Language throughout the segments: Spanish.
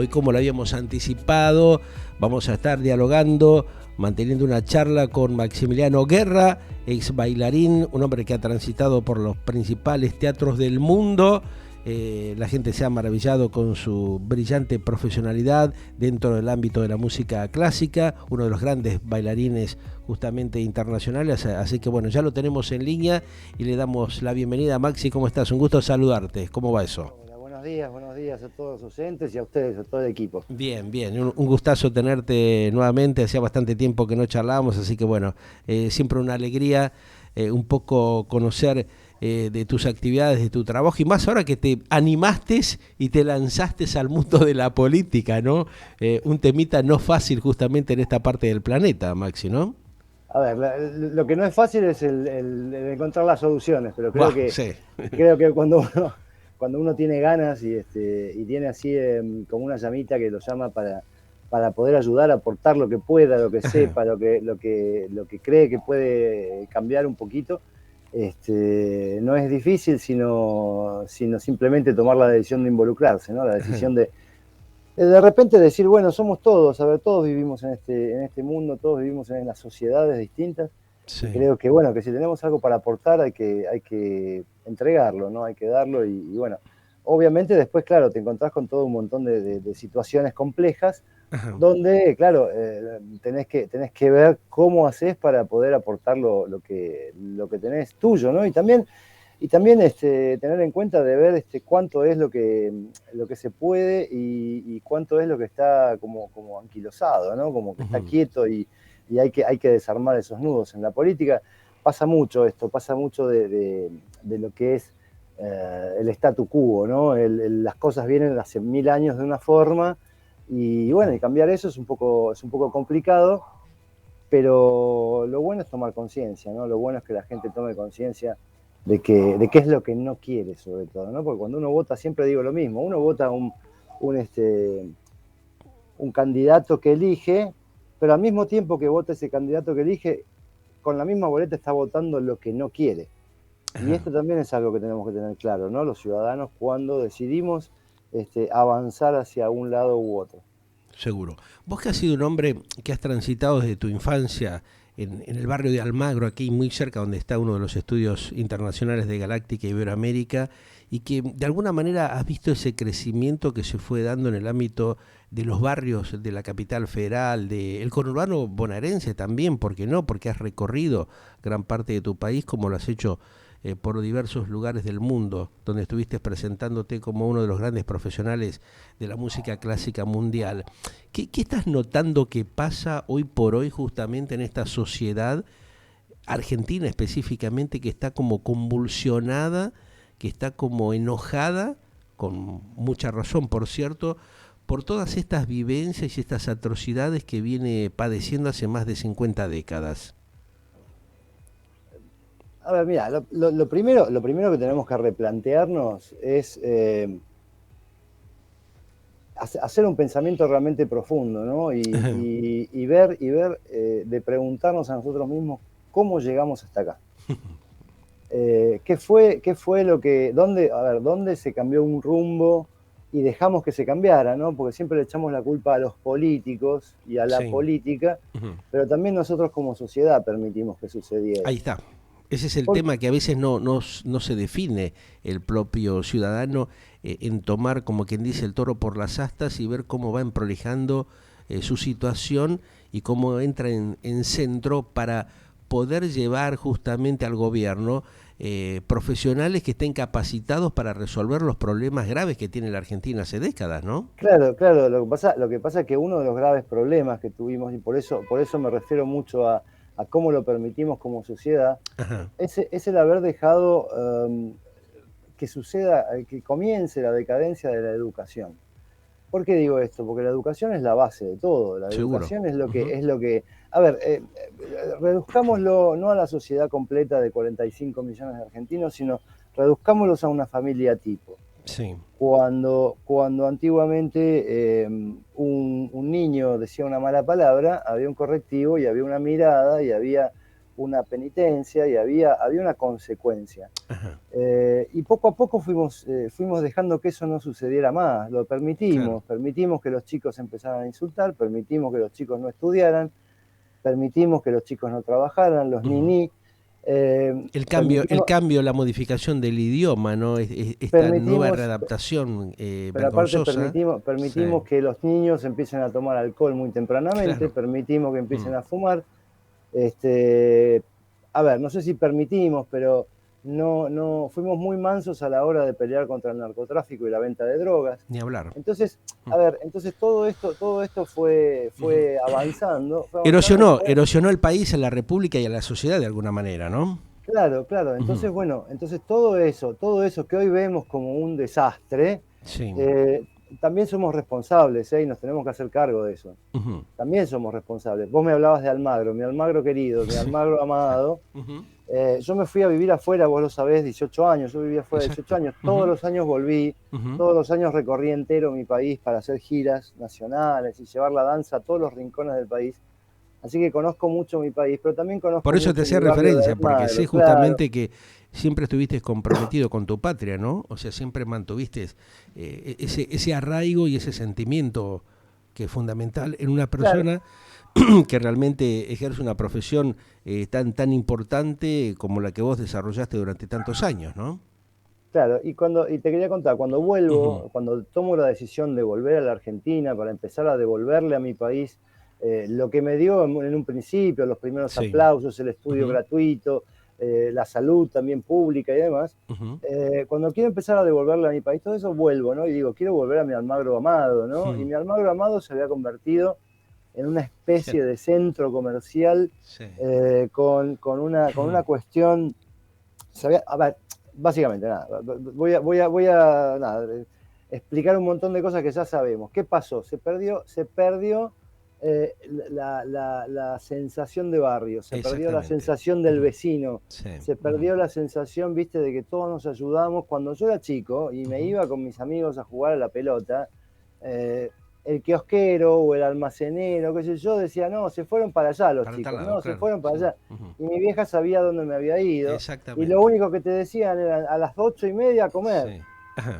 Hoy, como lo habíamos anticipado, vamos a estar dialogando, manteniendo una charla con Maximiliano Guerra, ex bailarín, un hombre que ha transitado por los principales teatros del mundo. La gente se ha maravillado con su brillante profesionalidad dentro del ámbito de la música clásica, uno de los grandes bailarines justamente internacionales, así que bueno, ya lo tenemos en línea y le damos la bienvenida. Maxi, ¿cómo estás? Un gusto saludarte, ¿cómo va eso? Hola, buenos días a todos los oyentes y a ustedes, a todo el equipo. Bien, bien, un gustazo tenerte nuevamente, hacía bastante tiempo que no charlábamos, así que bueno, siempre una alegría un poco conocer de tus actividades, de tu trabajo, y más ahora que te animaste y te lanzaste al mundo de la política, ¿no? Un temita no fácil justamente en esta parte del planeta, Maxi, ¿no? A ver, lo que no es fácil es el encontrar las soluciones, pero Buah, sí. creo que cuando uno tiene ganas y tiene así como una llamita que lo llama para poder ayudar, aportar lo que pueda, lo que sepa, lo que cree que puede cambiar un poquito, no es difícil, sino simplemente tomar la decisión de involucrarse, ¿no? La decisión de repente decir, bueno, somos todos, a ver, todos vivimos en este mundo, todos vivimos en las sociedades distintas, y Sí. creo que, bueno, que si tenemos algo para aportar hay que entregarlo, ¿no? Hay que darlo y bueno, obviamente después, claro, te encontrás con todo un montón de situaciones complejas Ajá. donde, claro, tenés que ver cómo haces para poder aportar lo que tenés tuyo, ¿no? Y también tener en cuenta de ver cuánto es lo que se puede y cuánto es lo que está como anquilosado, ¿no? Como que está Ujú. quieto y hay que desarmar esos nudos. En la política pasa mucho esto, pasa mucho de lo que es el statu quo, ¿no? Las cosas vienen hace 1000 años de una forma y bueno, y cambiar eso es un poco complicado, pero lo bueno es tomar conciencia, ¿no? Lo bueno es que la gente tome conciencia de qué es lo que no quiere, sobre todo, ¿no? Porque cuando uno vota, siempre digo lo mismo, uno vota un, este, un candidato que elige, pero al mismo tiempo que vota ese candidato que elige, con la misma boleta está votando lo que no quiere. Y Ajá. esto también es algo que tenemos que tener claro, ¿no? Los ciudadanos cuando decidimos avanzar hacia un lado u otro. Seguro. Vos que has sido un hombre que has transitado desde tu infancia en el barrio de Almagro, aquí muy cerca donde está uno de los estudios internacionales de Galáctica Iberoamérica, y que de alguna manera has visto ese crecimiento que se fue dando en el ámbito de los barrios de la capital federal, del conurbano bonaerense también, ¿por qué no? Porque has recorrido gran parte de tu país como lo has hecho por diversos lugares del mundo, donde estuviste presentándote como uno de los grandes profesionales de la música clásica mundial. ¿Qué estás notando que pasa hoy por hoy justamente en esta sociedad argentina específicamente que está como convulsionada, que está como enojada, con mucha razón por cierto, por todas estas vivencias y estas atrocidades que viene padeciendo hace más de 50 décadas? A ver, mira, lo primero que tenemos que replantearnos es hacer un pensamiento realmente profundo, ¿no? Y ver de preguntarnos a nosotros mismos cómo llegamos hasta acá. Qué fue lo que, dónde, a ver, dónde se cambió un rumbo y dejamos que se cambiara, ¿no? Porque siempre le echamos la culpa a los políticos y a la Sí. política, Ujú. pero también nosotros como sociedad permitimos que sucediera. Ahí está. Ese es el Por- tema que a veces no se define el propio ciudadano en tomar, como quien dice, el toro por las astas y ver cómo va emprolijando su situación y cómo entra en centro para poder llevar justamente al gobierno profesionales que estén capacitados para resolver los problemas graves que tiene la Argentina hace décadas, ¿no? Claro, claro, lo que pasa es que uno de los graves problemas que tuvimos, y por eso me refiero mucho a cómo lo permitimos como sociedad, Ajá. es el haber dejado que suceda, que comience la decadencia de la educación. ¿Por qué digo esto? Porque la educación es la base de todo. La Seguro. educación Ujú. es lo que, a ver, reduzcámoslo no a la sociedad completa de 45 millones de argentinos, sino reduzcámoslos a una familia tipo. Sí. Cuando antiguamente un niño decía una mala palabra, había un correctivo y había una mirada y había una penitencia y había una consecuencia. Y poco a poco fuimos dejando que eso no sucediera más. Lo permitimos, permitimos que los chicos empezaran a insultar, permitimos que los chicos no estudiaran, permitimos que los chicos no trabajaran, los niní. El cambio, la modificación del idioma, ¿no? Esta nueva readaptación pero aparte vergonzosa. permitimos que los niños empiecen a tomar alcohol muy tempranamente, permitimos que empiecen a fumar. A ver, no sé si permitimos, pero no fuimos muy mansos a la hora de pelear contra el narcotráfico y la venta de drogas. Ni hablar. Entonces, a ver, todo esto fue avanzando. Erosionó el país, a la República y a la sociedad de alguna manera, ¿no? Claro. Entonces, entonces todo eso que hoy vemos como un desastre, también somos responsables, y nos tenemos que hacer cargo de eso. También somos responsables. Vos me hablabas de Almagro, mi Almagro querido, mi Almagro amado. Yo me fui a vivir afuera, vos lo sabés, 18 años, yo vivía afuera 18 años, todos los años volví, todos los años recorrí entero mi país para hacer giras nacionales y llevar la danza a todos los rincones del país. Así que conozco mucho mi país, pero también conozco Por eso mucho te hacía referencia, porque sé justamente que siempre estuviste comprometido con tu patria, ¿no? O sea, siempre mantuviste ese arraigo y ese sentimiento que es fundamental en una persona que realmente ejerce una profesión tan importante como la que vos desarrollaste durante tantos años, ¿no? Claro, y te quería contar, cuando vuelvo, cuando tomo la decisión de volver a la Argentina para empezar a devolverle a mi país lo que me dio en un principio, los primeros aplausos, el estudio gratuito, la salud también pública y demás, cuando quiero empezar a devolverle a mi país todo eso, vuelvo, ¿no? Y digo, quiero volver a mi Almagro amado, ¿no? Y mi Almagro amado se había convertido en una especie de centro comercial con una cuestión, a ver, básicamente nada, voy a explicar un montón de cosas que ya sabemos. ¿Qué pasó? Se perdió la sensación de barrio, se perdió la sensación del vecino, se perdió la sensación, viste, de que todos nos ayudamos. Cuando yo era chico y me iba con mis amigos a jugar a la pelota, el kiosquero o el almacenero, qué sé yo, decía, no, se fueron para allá los chicos, se fueron para allá. Y mi vieja sabía dónde me había ido. Y lo único que te decían era a las 8:30 a comer,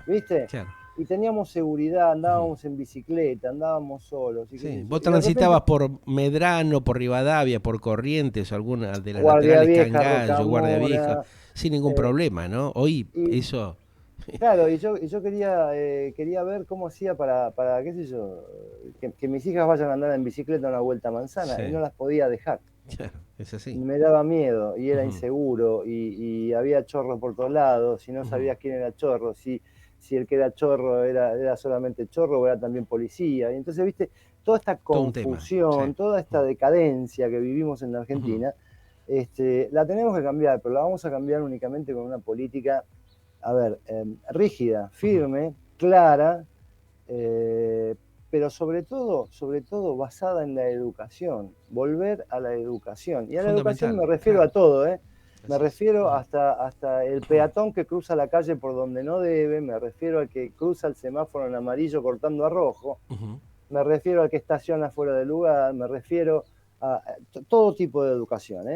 ¿viste? Claro. Y teníamos seguridad, andábamos en bicicleta, andábamos solos. Vos transitabas por Medrano, por Rivadavia, por Corrientes, alguna de las laterales, Cangallo, Guardia Vieja, sin ningún problema, ¿no? Hoy eso... Claro, y yo quería ver cómo hacía para qué sé yo, que mis hijas vayan a andar en bicicleta una vuelta a manzana, y no las podía dejar. Claro, es así. Me daba miedo, y era inseguro, y había chorro por todos lados, y no sabías quién era chorro, si el que era chorro era solamente chorro o era también policía. Y entonces, viste, toda esta confusión, toda esta decadencia que vivimos en la Argentina, la tenemos que cambiar, pero la vamos a cambiar únicamente con una política, a ver, rígida, firme, clara, pero sobre todo basada en la educación, volver a la educación. Y a la educación me refiero a todo, me refiero hasta el peatón que cruza la calle por donde no debe, me refiero al que cruza el semáforo en amarillo cortando a rojo, me refiero al que estaciona fuera del lugar, me refiero a todo tipo de educación,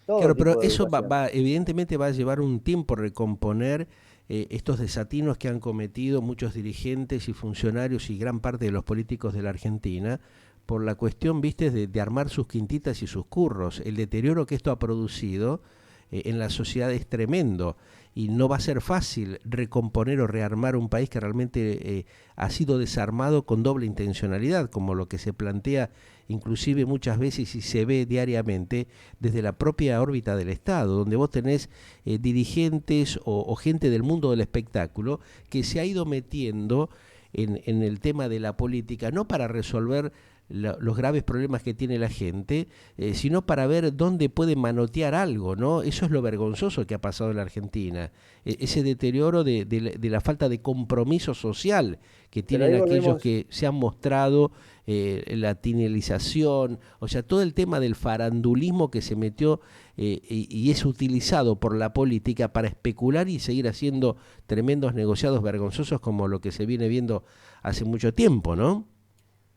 Claro, pero eso evidentemente va a llevar un tiempo recomponer estos desatinos que han cometido muchos dirigentes y funcionarios y gran parte de los políticos de la Argentina por la cuestión, viste, de armar sus quintitas y sus curros. El deterioro que esto ha producido en la sociedad es tremendo y no va a ser fácil recomponer o rearmar un país que realmente ha sido desarmado con doble intencionalidad, como lo que se plantea inclusive muchas veces y se ve diariamente desde la propia órbita del Estado, donde vos tenés dirigentes o gente del mundo del espectáculo que se ha ido metiendo en el tema de la política, no para resolver los graves problemas que tiene la gente, sino para ver dónde puede manotear algo, ¿no? Eso es lo vergonzoso que ha pasado en la Argentina, ese deterioro de la falta de compromiso social que tienen aquellos que se han mostrado, la tinelización, o sea, todo el tema del farandulismo que se metió y es utilizado por la política para especular y seguir haciendo tremendos negociados vergonzosos como lo que se viene viendo hace mucho tiempo, ¿no?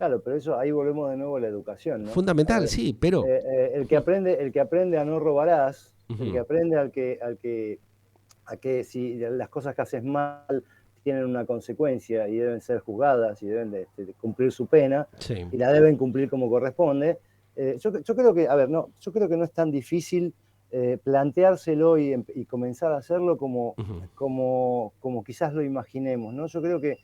Claro, pero eso ahí volvemos de nuevo a la educación, ¿no? A Fundamental, ver, sí, pero... el que aprende a no robarás, el que Ujú, aprende a que si las cosas que haces mal tienen una consecuencia y deben ser juzgadas y deben de cumplir su pena sí, y la deben cumplir como corresponde. Yo creo que, a ver, no, yo creo que no es tan difícil planteárselo y comenzar a hacerlo ujú, como quizás lo imaginemos, ¿no? Yo creo que,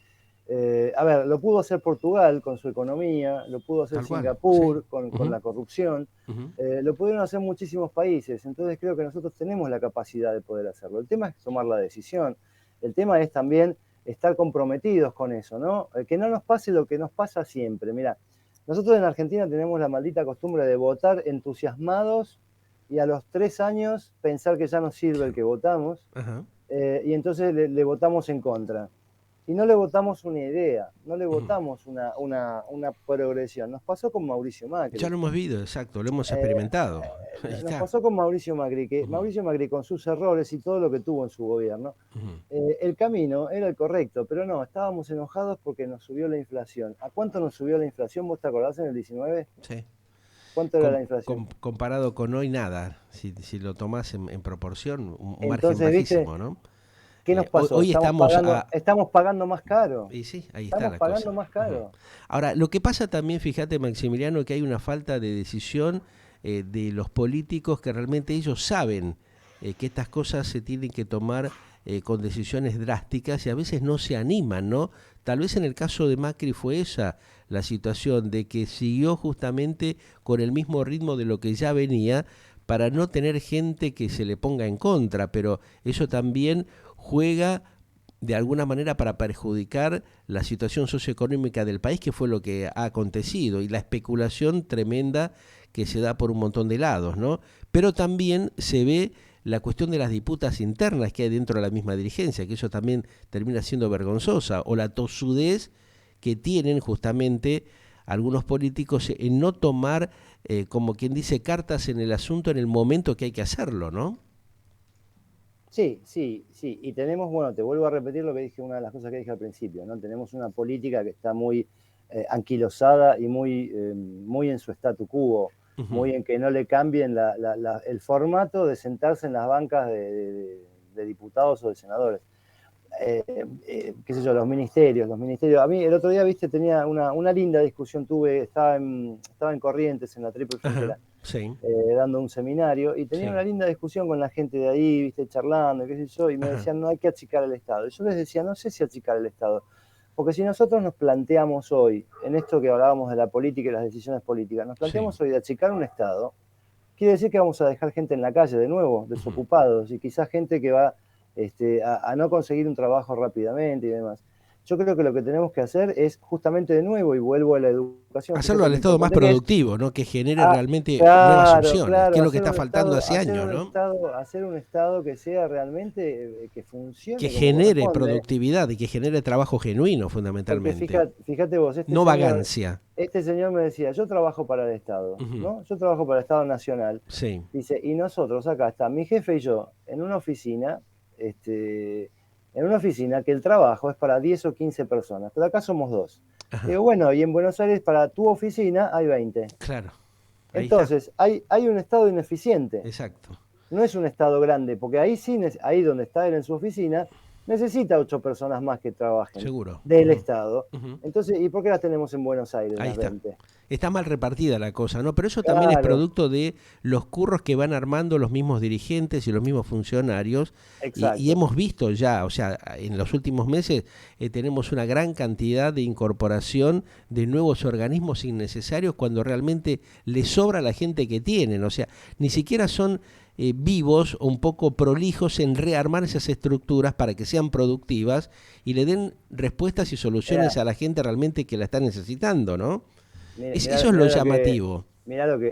a ver, lo pudo hacer Portugal con su economía, lo pudo hacer tal cual, sí. Singapur con Ujú, la corrupción, ujú, lo pudieron hacer muchísimos países, entonces creo que nosotros tenemos la capacidad de poder hacerlo. El tema es tomar la decisión, el tema es también estar comprometidos con eso, ¿no? Que no nos pase lo que nos pasa siempre. Mira, nosotros en Argentina tenemos la maldita costumbre de votar entusiasmados y a los 3 años pensar que ya nos sirve sí, el que votamos ajá, y entonces le votamos en contra. Y no le votamos una idea, no le ujú. votamos una progresión. Nos pasó con Mauricio Ya Macri. lo hemos visto, exacto, lo hemos Eh, experimentado. Ahí Nos está. pasó con Mauricio Macri, que Ujú, Mauricio Macri con sus errores y todo lo que tuvo en su gobierno, ujú, el camino era el correcto, pero no, estábamos enojados porque nos subió la inflación. ¿A cuánto nos subió la inflación? ¿Vos te acordás en el 19? sí. ¿Cuánto era la inflación? Comparado con hoy, nada. Si lo tomás en proporción, un margen Entonces, ¿viste? bajísimo, ¿no? ¿Qué nos Hoy, pasó? hoy estamos a... Estamos pagando más caro. Y sí, ahí está Estamos la pagando cosa. más Ujú. caro. Ahora, lo que pasa también, fíjate, Maximiliano, que hay una falta de decisión de los políticos que realmente ellos saben que estas cosas se tienen que tomar con decisiones drásticas y a veces no se animan, ¿no? Tal vez en el caso de Macri fue esa la situación, de que siguió justamente con el mismo ritmo de lo que ya venía para no tener gente que se le ponga en contra, pero eso también juega de alguna manera para perjudicar la situación socioeconómica del país, que fue lo que ha acontecido, y la especulación tremenda que se da por un montón de lados, ¿no? Pero también se ve la cuestión de las disputas internas que hay dentro de la misma dirigencia, que eso también termina siendo vergonzosa, o la tosudez que tienen justamente algunos políticos en no tomar, como quien dice, cartas en el asunto en el momento que hay que hacerlo, ¿no? Sí, sí, sí. Y tenemos, bueno, te vuelvo a repetir lo que dije, una de las cosas que dije al principio, ¿no? Tenemos una política que está muy anquilosada y muy en su statu quo, Ujú. muy en que no le cambien el formato de sentarse en las bancas de diputados o de senadores. Qué sé yo, los ministerios. A mí el otro día, viste, tenía una linda discusión, estaba en Corrientes, en la Triple Ajá, Frontera, sí, dando un seminario y tenía sí, una linda discusión con la gente de ahí, viste, charlando, qué sé yo, y me ajá, decían, no hay que achicar el Estado. Y yo les decía, no sé si achicar el Estado, porque si nosotros nos planteamos hoy, en esto que hablábamos de la política y las decisiones políticas, nos sí. planteamos hoy de achicar un Estado, quiere decir que vamos a dejar gente en la calle de nuevo, Ujú. desocupados, y quizás gente que va a no conseguir un trabajo rápidamente y demás. Yo creo que lo que tenemos que hacer es justamente de nuevo, y vuelvo a la educación, Hacerlo fíjate al lo Estado más importante que es. productivo, ¿no? Que genere Ah, realmente nuevas claro, opciones, que claro, es lo que está faltando hace años, ¿no? hacer un estado que sea realmente, que Que funcione como genere corresponde, productividad y que genere trabajo genuino, porque fundamentalmente. fíjate vos, No vagancia. este señor me decía, yo trabajo para el Estado, Ujú. ¿no? Yo trabajo para el Estado Nacional. Sí, Dice, y nosotros acá está mi jefe y yo este, en una oficina que el trabajo es para 10 o 15 personas, pero acá somos dos. ajá, Digo, bueno, y en Buenos Aires para tu oficina hay 20. claro. Ahí está, Entonces, hay un Estado ineficiente, exacto, no es un Estado grande, porque ahí sí, ahí donde está él en su oficina, necesita 8 personas más que trabajen seguro. del Ujú, Estado. ujú. Entonces, ¿y por qué las tenemos en Buenos Aires, Ahí las está. 20? Está mal repartida la cosa, ¿no? Pero eso también es Claro, producto de los curros que van armando los mismos dirigentes y los mismos funcionarios. Y exacto. hemos visto ya, o sea, en los últimos meses tenemos una gran cantidad de incorporación de nuevos organismos innecesarios cuando realmente les sobra la gente que tienen. O sea, ni siquiera son vivos o un poco prolijos en rearmar esas estructuras para que sean productivas y le den respuestas y soluciones Mirá, a la gente realmente que la está necesitando, ¿no? Eso es lo mirá llamativo.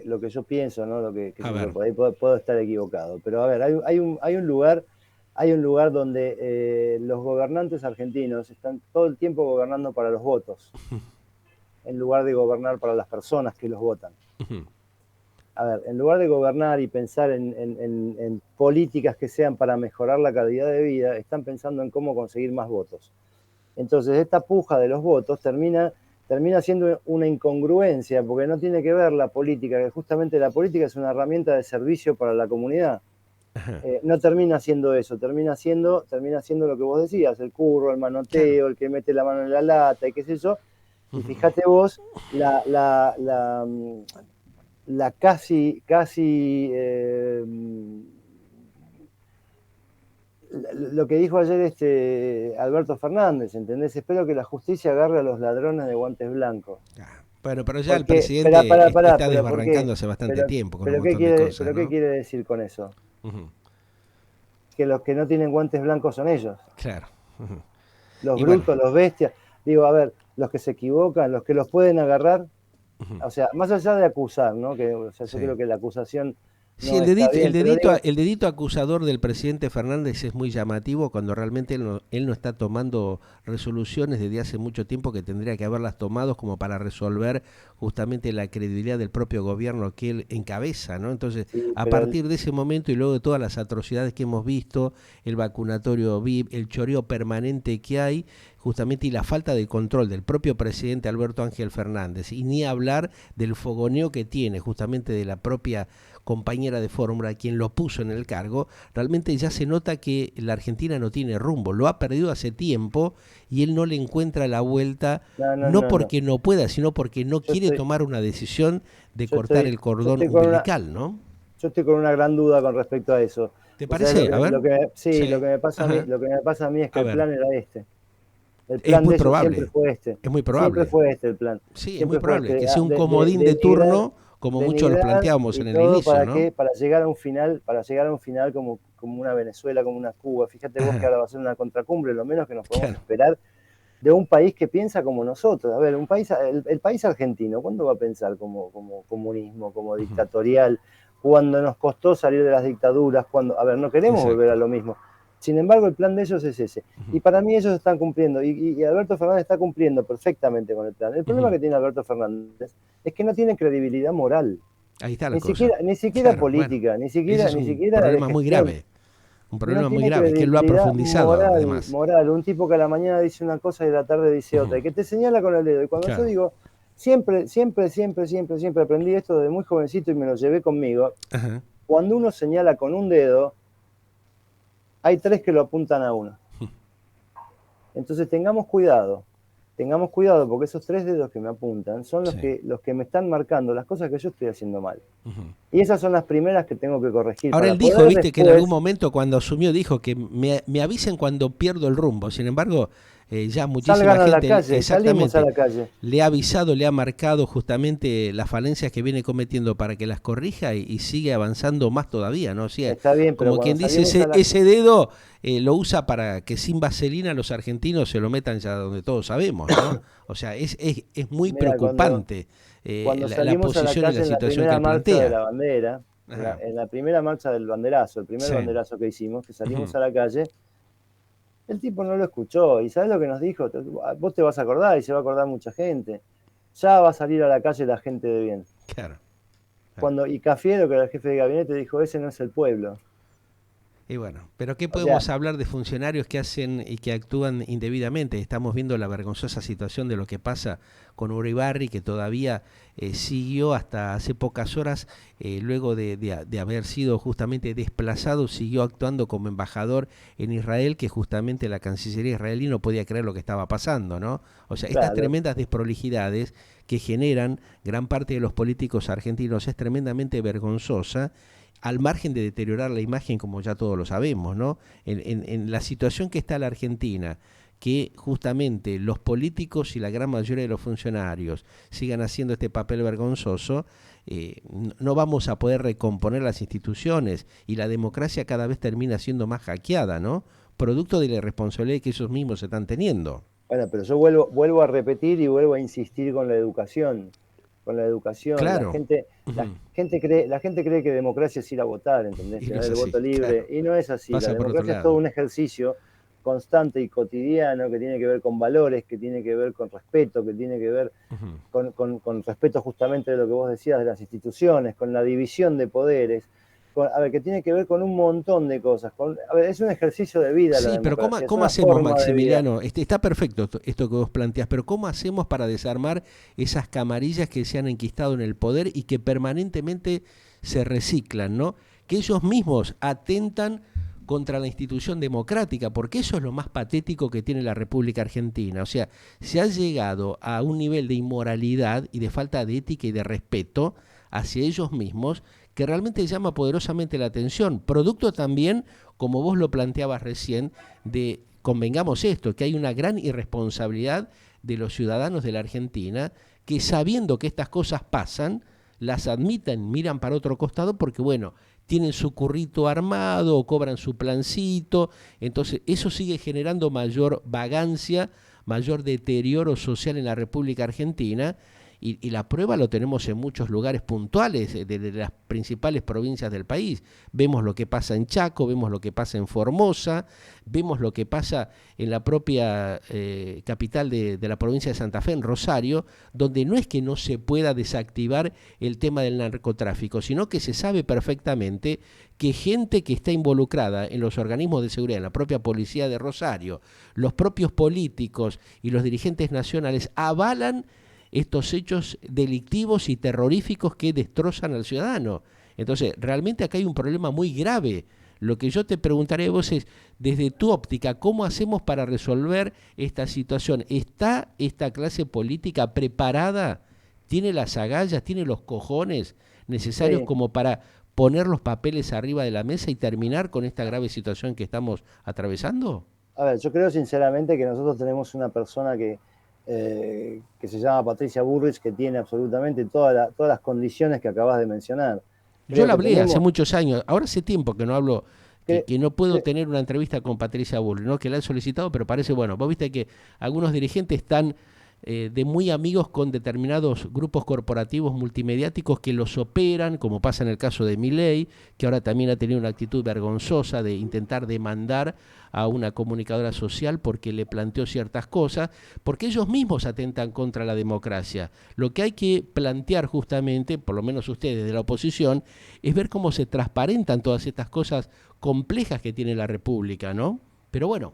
lo que yo pienso, ¿no? Lo que, qué A sé yo, ver. por ahí puedo estar equivocado. Pero a ver, hay un lugar donde los gobernantes argentinos están todo el tiempo gobernando para los votos, en lugar de gobernar para las personas que los votan. Ujú, A ver, en lugar de gobernar y pensar en políticas que sean para mejorar la calidad de vida, están pensando en cómo conseguir más votos. Entonces, esta puja de los votos termina termina siendo una incongruencia, porque no tiene que ver la política, que justamente la política es una herramienta de servicio para la comunidad. No termina siendo eso, termina siendo lo que vos decías, el curro, el manoteo, claro, el que mete la mano en la lata y qué sé yo. Y fíjate vos la casi lo que dijo ayer Alberto Fernández, ¿entendés? Espero que la justicia agarre a los ladrones de guantes blancos. Bueno, pero ya el presidente está desbarrancando hace bastante tiempo con un montón de cosas, ¿pero qué quiere decir con eso? Que los que no tienen guantes blancos son ellos. Claro. Los brutos, los bestias. Digo, a ver, los que se equivocan, los que los pueden agarrar, o sea, más allá de acusar, ¿no? Que, o sea, yo creo que la acusación sí, no está bien, el dedito acusador del presidente Fernández es muy llamativo cuando realmente él no está tomando resoluciones desde hace mucho tiempo que tendría que haberlas tomado como para resolver justamente la credibilidad del propio gobierno que él encabeza, ¿no? Entonces, sí, a partir de ese momento y luego de todas las atrocidades que hemos visto, el vacunatorio VIP, el choreo permanente que hay, justamente, y la falta de control del propio presidente Alberto Ángel Fernández, y ni hablar del fogoneo que tiene justamente de la propia compañera de fórmula, quien lo puso en el cargo, realmente ya se nota que la Argentina no tiene rumbo, lo ha perdido hace tiempo y él no le encuentra la vuelta, no porque no pueda, sino porque no quiere tomar una decisión de cortar el cordón umbilical, ¿no? Yo estoy con una gran duda con respecto a eso. ¿Te parece? A ver. Lo que me pasa a mí es que el plan era este. El plan es muy de ellos probable. siempre fue este. Es muy probable. Siempre fue este el plan. Sí, siempre es muy probable que sea un de comodín de turno, como muchos lo planteábamos en el inicio, ¿para ¿no? qué? Para llegar a un final como una Venezuela, como una Cuba. Fíjate vos que ahora va a ser una contracumbre, lo menos que nos podemos esperar de un país que piensa como nosotros. A ver, el país argentino, ¿cuándo va a pensar como comunismo, como dictatorial? Cuando nos costó salir de las dictaduras, a ver, no queremos volver a lo mismo. Sin embargo, el plan de ellos es ese. Y para mí ellos están cumpliendo, y Alberto Fernández está cumpliendo perfectamente con el plan. El problema que tiene Alberto Fernández es que no tiene credibilidad moral. Ahí está la cosa. Ni siquiera política, bueno, ni siquiera un problema muy grave. Un problema muy grave, que él lo ha profundizado además. Moral, un tipo que a la mañana dice una cosa y a la tarde dice otra, y que te señala con el dedo. Y cuando yo digo, siempre aprendí esto desde muy jovencito y me lo llevé conmigo. Cuando uno señala con un dedo, hay tres que lo apuntan a uno. Entonces tengamos cuidado porque esos tres dedos que me apuntan son los que me están marcando las cosas que yo estoy haciendo mal. Y esas son las primeras que tengo que corregir. Ahora él dijo, viste, que en algún momento cuando asumió dijo que me avisen cuando pierdo el rumbo. Sin embargo, ya muchísima gente exactamente, a la calle. Le ha avisado, le ha marcado justamente las falencias que viene cometiendo para que las corrija y sigue avanzando más todavía, ¿no? O sea, está bien, pero como quien dice, ese dedo lo usa para que sin vaselina los argentinos se lo metan ya donde todos sabemos, ¿no? O sea, es muy preocupante la posición y la situación que él plantea. De la bandera, en la primera marcha del banderazo, el primer banderazo que hicimos, que salimos a la calle, el tipo no lo escuchó. ¿Y sabes lo que nos dijo? Vos te vas a acordar y se va a acordar mucha gente. Ya va a salir a la calle la gente de bien. Claro. Y Cafiero, que era el jefe de gabinete, dijo, ese no es el pueblo. Y bueno, pero ¿qué podemos hablar de funcionarios que hacen y que actúan indebidamente? Estamos viendo la vergonzosa situación de lo que pasa con Uribarri, que todavía siguió hasta hace pocas horas, luego de haber sido justamente desplazado, siguió actuando como embajador en Israel, que justamente la Cancillería israelí no podía creer lo que estaba pasando, ¿no? O sea, estas tremendas desprolijidades que generan gran parte de los políticos argentinos es tremendamente vergonzosa, al margen de deteriorar la imagen, como ya todos lo sabemos, ¿no? En la situación que está la Argentina, que justamente los políticos y la gran mayoría de los funcionarios sigan haciendo este papel vergonzoso, no vamos a poder recomponer las instituciones y la democracia cada vez termina siendo más hackeada, ¿no? Producto de la irresponsabilidad que ellos mismos están teniendo. Bueno, pero yo vuelvo a repetir y vuelvo a insistir con la educación. Claro. La gente cree que democracia es ir a votar, ¿entendés? Tener el voto libre. Claro. Y no es así. La democracia es todo un ejercicio constante y cotidiano que tiene que ver con valores, que tiene que ver con respeto, que tiene que ver con respeto justamente de lo que vos decías de las instituciones, con la división de poderes. que tiene que ver con un montón de cosas. Es un ejercicio de vida la Sí, pero democracia, ¿cómo hacemos, Maximiliano? Está perfecto esto que vos planteás, pero ¿cómo hacemos para desarmar esas camarillas que se han enquistado en el poder y que permanentemente se reciclan, ¿no? Que ellos mismos atentan contra la institución democrática, porque eso es lo más patético que tiene la República Argentina. O sea, se ha llegado a un nivel de inmoralidad y de falta de ética y de respeto hacia ellos mismos que realmente llama poderosamente la atención, producto también, como vos lo planteabas recién, de, convengamos esto, que hay una gran irresponsabilidad de los ciudadanos de la Argentina que sabiendo que estas cosas pasan, las admiten, miran para otro costado porque, bueno, tienen su currito armado o cobran su plancito, entonces eso sigue generando mayor vagancia, mayor deterioro social en la República Argentina, y la prueba lo tenemos en muchos lugares puntuales de las principales provincias del país. Vemos lo que pasa en Chaco, vemos lo que pasa en Formosa, vemos lo que pasa en la propia capital de la provincia de Santa Fe, en Rosario, donde no es que no se pueda desactivar el tema del narcotráfico, sino que se sabe perfectamente que gente que está involucrada en los organismos de seguridad, en la propia policía de Rosario, los propios políticos y los dirigentes nacionales avalan estos hechos delictivos y terroríficos que destrozan al ciudadano. Entonces, realmente acá hay un problema muy grave. Lo que yo te preguntaré a vos es, desde tu óptica, ¿cómo hacemos para resolver esta situación? ¿Está esta clase política preparada? ¿Tiene las agallas, tiene los cojones necesarios Sí. como para poner los papeles arriba de la mesa y terminar con esta grave situación que estamos atravesando? A ver, yo creo sinceramente que nosotros tenemos una persona que se llama Patricia Bullrich, que tiene absolutamente todas las condiciones que acabas de mencionar. Yo Creo la que hablé hace tenemos, muchos años, ahora hace tiempo que no hablo, que, que no puedo que- tener una entrevista con Patricia Bull, ¿no? Que la han solicitado, pero parece, bueno, vos viste que algunos dirigentes están de muy amigos con determinados grupos corporativos multimediáticos que los operan, como pasa en el caso de Milei, que ahora también ha tenido una actitud vergonzosa de intentar demandar a una comunicadora social porque le planteó ciertas cosas, porque ellos mismos atentan contra la democracia. Lo que hay que plantear justamente, por lo menos ustedes de la oposición, es ver cómo se transparentan todas estas cosas complejas que tiene la República, ¿no? Pero bueno,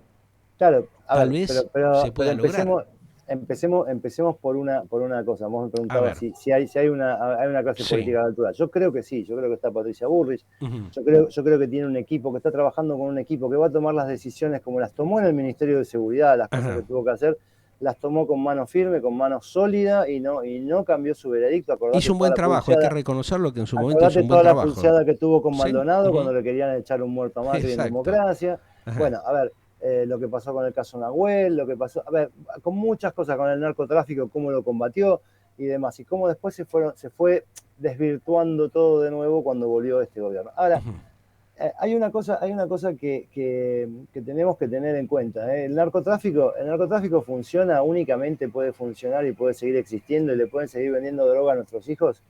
claro, a tal ver, vez se pero pueda lograr. empecemos por una cosa. Vos me A preguntabas ver. si hay una clase Sí. política de altura. Yo creo que sí, yo creo que está Patricia Bullrich, Ujú. yo creo que tiene un equipo, que está trabajando con un equipo que va a tomar las decisiones como las tomó en el Ministerio de Seguridad, las cosas que Ajá. tuvo que hacer, las tomó con mano firme, con mano sólida y no cambió su veredicto. Hizo un buen trabajo, hay que reconocerlo que en su momento hizo Acordate un buen toda la trabajo. pulseada que tuvo con Sí. Maldonado cuando Ujú. le querían echar un muerto a Macri en Exacto. democracia. Ajá. Bueno, a ver, lo que pasó con el caso Nahuel, lo que pasó, a ver, con muchas cosas, con el narcotráfico, cómo lo combatió y demás, y cómo después se fue desvirtuando todo de nuevo cuando volvió este gobierno. Ahora, Ujú. hay una cosa que tenemos que tener en cuenta. El narcotráfico funciona, únicamente puede funcionar y puede seguir existiendo y le pueden seguir vendiendo droga a nuestros hijos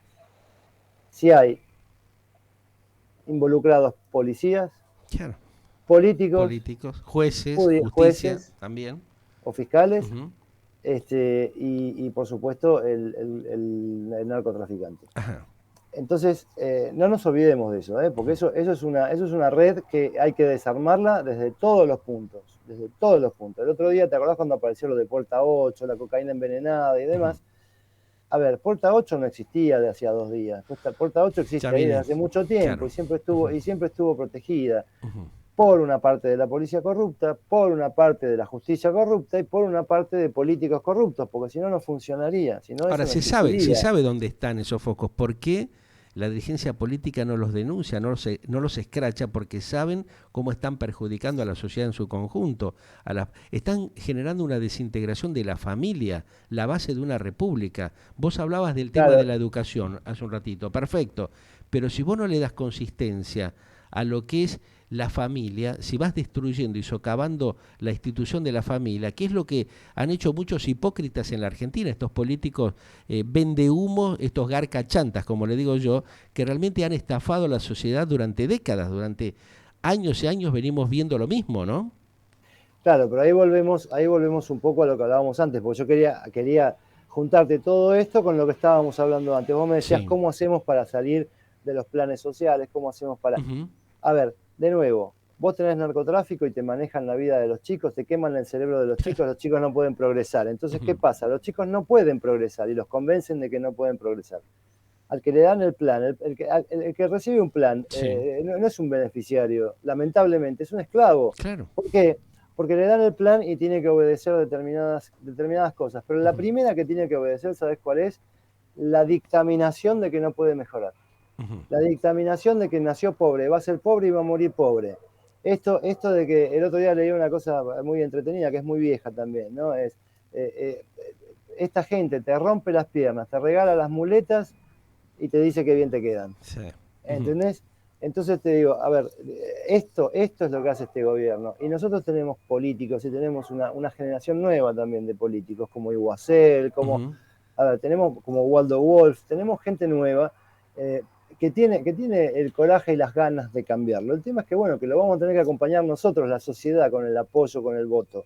si hay involucrados policías, Claro. políticos, Políticos, jueces, justicia jueces también. o fiscales, Ujú. y por supuesto el narcotraficante. Ajá. Entonces, no nos olvidemos de eso, porque eso es una red que hay que desarmarla desde todos los puntos, desde todos los puntos. El otro día, ¿te acordás cuando apareció lo de Puerta 8, la cocaína envenenada y Ujú. demás? A ver, Puerta 8 no existía de hacía 2 días. Puerta 8 Ya existe ahí desde viene. hace mucho tiempo Claro. y siempre estuvo protegida Ujú. por una parte de la policía corrupta, por una parte de la justicia corrupta y por una parte de políticos corruptos, porque si no, no funcionaría, si no, eso Ahora, no se existiría. sabe dónde están esos focos. ¿Por qué la dirigencia política no los denuncia, no los escracha? Porque saben cómo están perjudicando a la sociedad en su conjunto. Están generando una desintegración de la familia, la base de una república. Vos hablabas del tema de Claro, la educación hace un ratito, perfecto. Pero si vos no le das consistencia a lo que es la familia, si vas destruyendo y socavando la institución de la familia, que es lo que han hecho muchos hipócritas en la Argentina, estos políticos vende humo, estos garcachantas, como le digo yo, que realmente han estafado a la sociedad durante décadas, durante años y años venimos viendo lo mismo, ¿no? claro, pero ahí volvemos un poco a lo que hablábamos antes, porque yo quería juntarte todo esto con lo que estábamos hablando antes. Vos me decías, Sí. ¿cómo hacemos para salir de los planes sociales, cómo hacemos para... Ujú. A ver, de nuevo, vos tenés narcotráfico y te manejan la vida de los chicos, te queman el cerebro de los chicos no pueden progresar. Entonces, ¿qué Ujú. pasa? Los chicos no pueden progresar y los convencen de que no pueden progresar. Al que le dan el plan, el que recibe un plan, Sí, no es un beneficiario, lamentablemente, es un esclavo. claro. ¿Por qué? Porque le dan el plan y tiene que obedecer determinadas cosas. Pero la Ujú. primera que tiene que obedecer, ¿sabes cuál es? La dictaminación de que no puede mejorar. Ujú. La dictaminación de que nació pobre, va a ser pobre y va a morir pobre. Esto de que el otro día leí una cosa muy entretenida, que es muy vieja también, ¿no? Esta gente te rompe las piernas, te regala las muletas y te dice que bien te quedan. Sí. Ujú. ¿Entendés? Entonces te digo, a ver, esto es lo que hace este gobierno. Y nosotros tenemos políticos y tenemos una generación nueva también de políticos, como Iguacel, Ujú. a ver, tenemos como Waldo Wolf, tenemos gente nueva eh, que tiene el coraje y las ganas de cambiarlo. El tema es que, bueno, que lo vamos a tener que acompañar nosotros, la sociedad, con el apoyo, con el voto.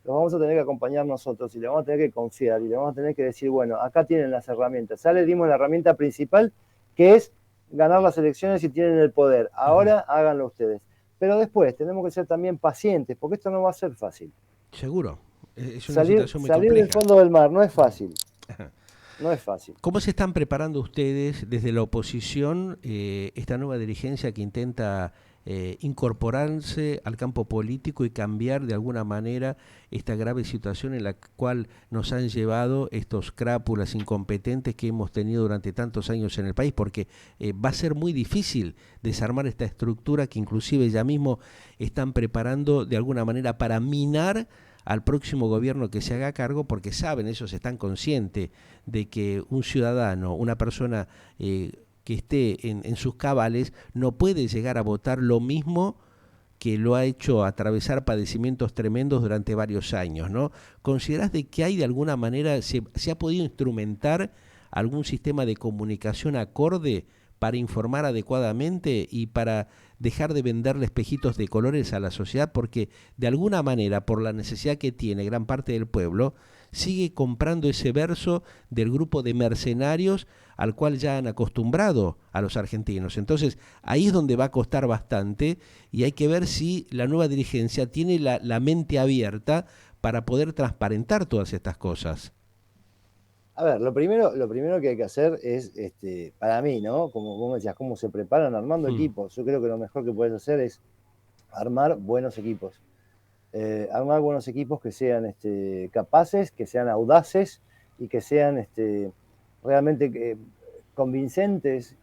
Lo vamos a tener que acompañar nosotros y le vamos a tener que confiar y le vamos a tener que decir, bueno, acá tienen las herramientas. Ya les dimos la herramienta principal, que es ganar las elecciones y tienen el poder. Ujú. Ahora háganlo ustedes. Pero después tenemos que ser también pacientes, porque esto no va a ser fácil. Seguro. Es una situación muy Salir del compleja. fondo del mar no es Ujú. fácil, no es fácil. ¿Cómo se están preparando ustedes desde la oposición, esta nueva dirigencia que intenta incorporarse al campo político y cambiar de alguna manera esta grave situación en la cual nos han llevado estos crápulas incompetentes que hemos tenido durante tantos años en el país? Porque va a ser muy difícil desarmar esta estructura que inclusive ya mismo están preparando de alguna manera para minar al próximo gobierno que se haga cargo, porque saben, ellos están conscientes de que un ciudadano, una persona que esté en sus cabales, no puede llegar a votar lo mismo que lo ha hecho atravesar padecimientos tremendos durante varios años, ¿no? ¿Considerás de que hay de alguna manera, se ha podido instrumentar algún sistema de comunicación acorde para informar adecuadamente y para dejar de venderle espejitos de colores a la sociedad? Porque de alguna manera, por la necesidad que tiene gran parte del pueblo, sigue comprando ese verso del grupo de mercenarios al cual ya han acostumbrado a los argentinos. Entonces, ahí es donde va a costar bastante y hay que ver si la nueva dirigencia tiene la mente abierta para poder transparentar todas estas cosas. A ver, lo primero que hay que hacer es, para mí, ¿no? Como vos me decías, cómo se preparan armando Hmm. equipos. Yo creo que lo mejor que puedes hacer es armar buenos equipos. Armar buenos equipos que sean capaces, que sean audaces y que sean realmente convincentes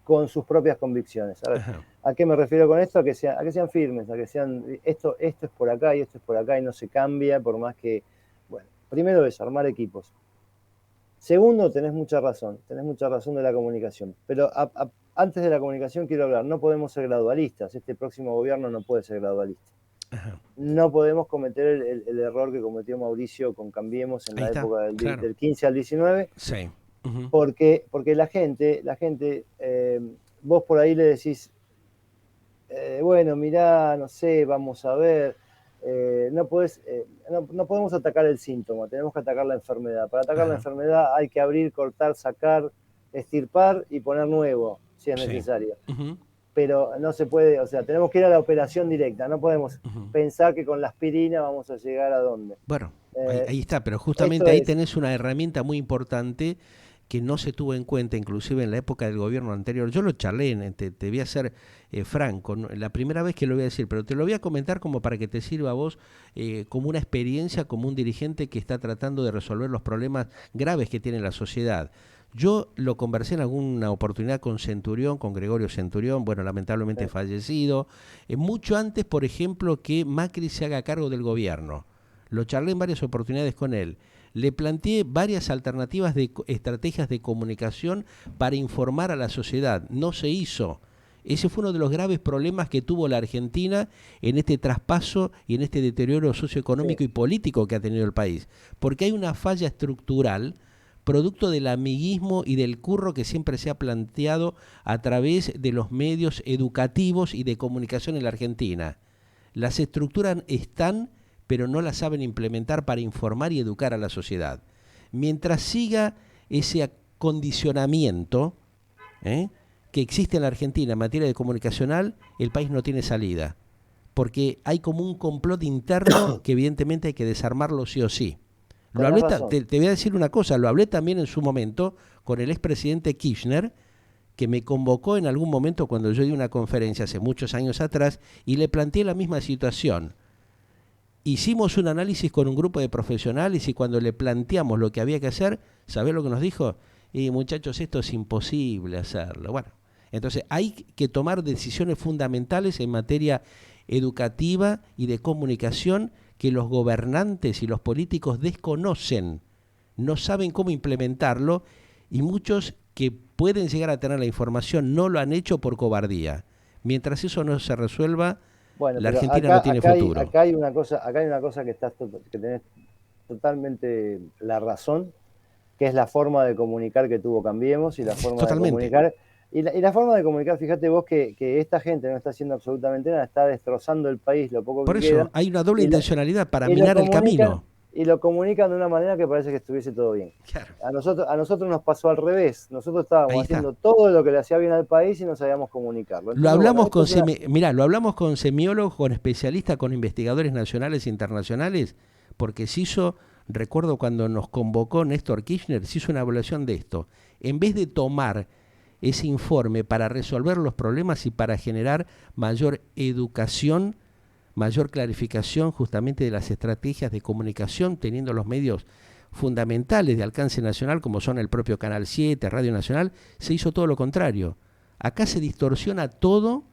con sus propias convicciones. A ver, Ajá. ¿a qué me refiero con esto? A que sean firmes, a que sean, esto es por acá y esto es por acá y no se cambia por más que, bueno, primero es armar equipos. Segundo, tenés mucha razón de la comunicación. Pero antes de la comunicación quiero hablar, no podemos ser gradualistas, este próximo gobierno no puede ser gradualista. Ajá. No podemos cometer el error que cometió Mauricio con Cambiemos en Ahí la está, época claro. del 15 al 19, Sí. Ujú. porque la gente vos por ahí le decís, bueno, mirá, no sé, vamos a ver, no podemos atacar el síntoma, tenemos que atacar la enfermedad. Para atacar la Ajá. enfermedad hay que abrir, cortar, sacar, extirpar y poner nuevo, si es Sí. necesario. Ujú. Pero no se puede, o sea, tenemos que ir a la operación directa, no podemos Ujú. pensar que con la aspirina vamos a llegar a dónde. Bueno, Eh, ahí está, pero esto justamente ahí es, tenés una herramienta muy importante que no se tuvo en cuenta, inclusive en la época del gobierno anterior. Yo lo charlé, te voy a ser franco, la primera vez que lo voy a decir, pero te lo voy a comentar como para que te sirva a vos como una experiencia, como un dirigente que está tratando de resolver los problemas graves que tiene la sociedad. Yo lo conversé en alguna oportunidad con Centurión, con Gregorio Centurión, bueno, lamentablemente fallecido, mucho antes, por ejemplo, que Macri se haga cargo del gobierno. Lo charlé en varias oportunidades con él. Le planteé varias alternativas de estrategias de comunicación para informar a la sociedad. No se hizo. Ese fue uno de los graves problemas que tuvo la Argentina en este traspaso y en este deterioro sí, socioeconómico y político que ha tenido el país. Porque hay una falla estructural producto del amiguismo y del curro que siempre se ha planteado a través de los medios educativos y de comunicación en la Argentina. Las estructuras están, pero no las saben implementar para informar y educar a la sociedad. Mientras siga ese acondicionamiento, ¿eh? que existe en la Argentina en materia de comunicacional, el país no tiene salida. Porque hay como un complot interno que evidentemente hay que desarmarlo sí o sí. Lo Tenés hablé razón. te voy a decir una cosa, lo hablé también en su momento con el expresidente Kirchner, que me convocó en algún momento cuando yo di una conferencia hace muchos años atrás y le planteé la misma situación. Hicimos un análisis con un grupo de profesionales y cuando le planteamos lo que había que hacer, ¿sabés lo que nos dijo? Y muchachos, esto es imposible hacerlo. Bueno, entonces hay que tomar decisiones fundamentales en materia educativa y de comunicación que los gobernantes y los políticos desconocen, no saben cómo implementarlo y muchos que pueden llegar a tener la información no lo han hecho por cobardía. Mientras eso no se resuelva, Bueno, la pero Argentina no tiene futuro. acá hay una cosa que tenés totalmente la razón, que es la forma de comunicar que tuvo Cambiemos y la forma de Totalmente. comunicar. Y la forma de comunicar, fíjate vos que esta gente no está haciendo absolutamente nada, está destrozando el país, lo poco Por que queda, eso hay una doble y lo, intencionalidad para y lo minar el comunican, camino. y lo comunican de una manera que parece que estuviese todo bien. Claro. A nosotros nos pasó al revés. Nosotros estábamos Ahí está. haciendo todo lo que le hacía bien al país y no sabíamos comunicarlo. Lo Entonces, bueno, hablamos esto con es una... mirá, lo hablamos con semiólogos, con especialistas, con investigadores nacionales e internacionales, porque se hizo, recuerdo cuando nos convocó Néstor Kirchner, se hizo una evaluación de esto. En vez de tomar ese informe para resolver los problemas y para generar mayor educación, mayor clarificación justamente de las estrategias de comunicación, teniendo los medios fundamentales de alcance nacional, como son el propio Canal 7, Radio Nacional, se hizo todo lo contrario. Acá se distorsiona todo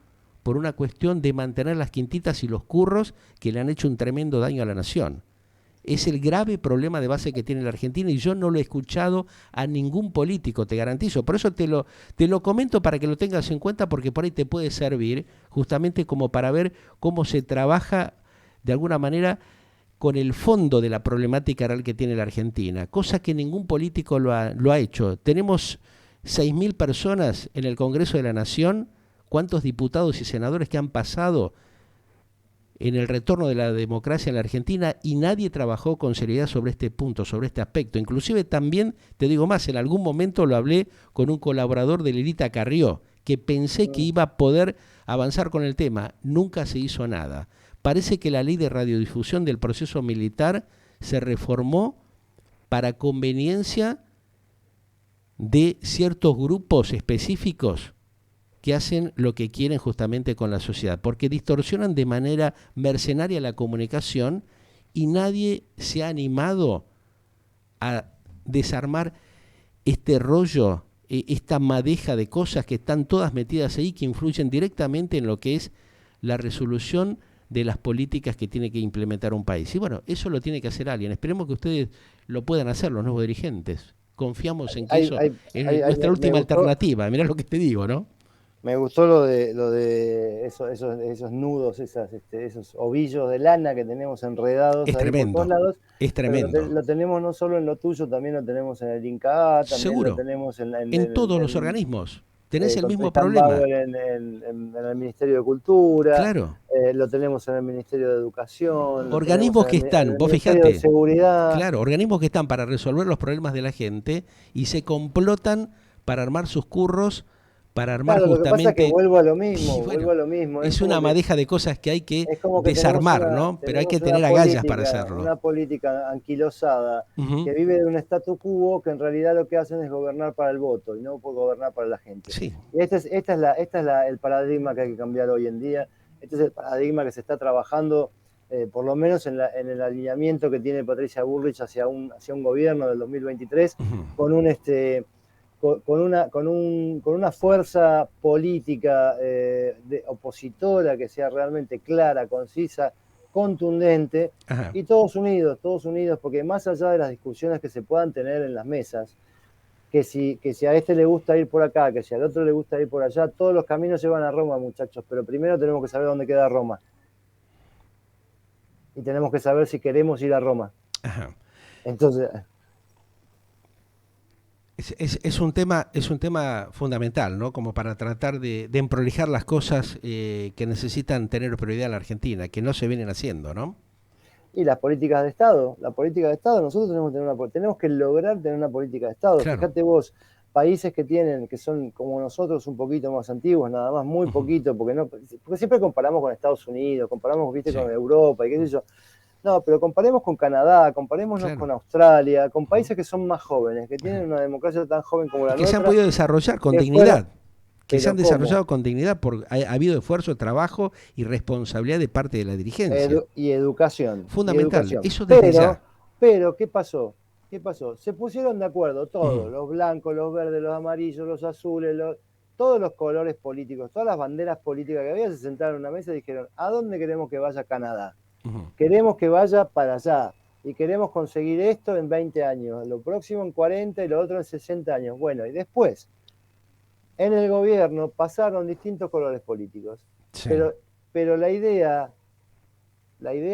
por una cuestión de mantener las quintitas y los curros que le han hecho un tremendo daño a la nación. Es el grave problema de base que tiene la Argentina y yo no lo he escuchado a ningún político, te garantizo. Por eso te lo comento para que lo tengas en cuenta, porque por ahí te puede servir justamente como para ver cómo se trabaja de alguna manera con el fondo de la problemática real que tiene la Argentina, cosa que ningún político lo ha hecho. Tenemos 6.000 personas en el Congreso de la Nación, ¿cuántos diputados y senadores que han pasado en el retorno de la democracia en la Argentina y nadie trabajó con seriedad sobre este punto, sobre este aspecto? Inclusive también, te digo más, en algún momento lo hablé con un colaborador de Lilita Carrió, que pensé que iba a poder avanzar con el tema, nunca se hizo nada. Parece que la ley de radiodifusión del proceso militar se reformó para conveniencia de ciertos grupos específicos que hacen lo que quieren justamente con la sociedad, porque distorsionan de manera mercenaria la comunicación y nadie se ha animado a desarmar este rollo, esta madeja de cosas que están todas metidas ahí, que influyen directamente en lo que es la resolución de las políticas que tiene que implementar un país. Y bueno, eso lo tiene que hacer alguien. Esperemos que ustedes lo puedan hacer, los nuevos dirigentes. Confiamos en que eso es nuestra última alternativa. Mirá lo que te digo, ¿no? Me gustó lo de esos nudos, esos ovillos de lana que tenemos enredados Es ahí por todos tremendo, lados. es Pero tremendo. lo tenemos no solo en lo tuyo, también lo tenemos en el INCA, también lo Seguro, tenemos en todos los organismos. Tenés el con mismo Tristan problema. Bauer en el Ministerio de Cultura, Claro. lo tenemos en el Ministerio de Educación, lo tenemos Organismos que en están, el vos Ministerio de fijate, Seguridad. claro, organismos que están para resolver los problemas de la gente y se complotan para armar sus curros, para armar Claro, lo que pasa es que justamente, vuelvo a lo y mismo, bueno, vuelvo a lo mismo. es una madeja de cosas que hay que Es como que desarmar, ¿no? Pero hay que tener agallas para hacerlo. una política anquilosada Ujú. que vive de un statu quo que en realidad lo que hacen es gobernar para el voto y no por gobernar para la gente. Sí. Y el paradigma que hay que cambiar hoy en día. Este es el paradigma que se está trabajando, por lo menos en el alineamiento que tiene Patricia Bullrich hacia un gobierno del 2023, Ujú. con una fuerza política opositora que sea realmente clara, concisa, contundente, Ajá. y todos unidos, porque más allá de las discusiones que se puedan tener en las mesas, que si a este le gusta ir por acá, que si al otro le gusta ir por allá, todos los caminos llevan a Roma, muchachos, pero primero tenemos que saber dónde queda Roma. Y tenemos que saber si queremos ir a Roma. Ajá. Entonces... Es un tema fundamental, ¿no? Como para tratar de emprolijar las cosas que necesitan tener prioridad en la Argentina, que no se vienen haciendo, ¿no? Y las políticas de Estado, nosotros tenemos que lograr tener una política de Estado. Claro. Fíjate vos, países que son como nosotros un poquito más antiguos, nada más, muy poquito, porque siempre comparamos con Estados Unidos, comparamos, viste, Sí. con Europa y qué sé yo. No, pero comparemos con Canadá, comparémonos Claro. con Australia, con países que son más jóvenes, que tienen una democracia tan joven como Y la que se han nuestra, podido desarrollar con que fueron, dignidad. Que se han pero ¿cómo? desarrollado con dignidad porque ha habido esfuerzo, trabajo y responsabilidad de parte de la dirigencia. Y educación, y Fundamental, educación. eso desde ya. Pero, ¿qué pasó? ¿Qué pasó? Se pusieron de acuerdo todos, Ujú. los blancos, los verdes, los amarillos, los azules, todos los colores políticos, todas las banderas políticas que había, se sentaron en una mesa y dijeron, ¿a dónde queremos que vaya Canadá? Ujú. Queremos que vaya para allá y queremos conseguir esto en 20 años, lo próximo en 40 y lo otro en 60 años. Bueno, y después, en el gobierno pasaron distintos colores políticos, Sí. pero la idea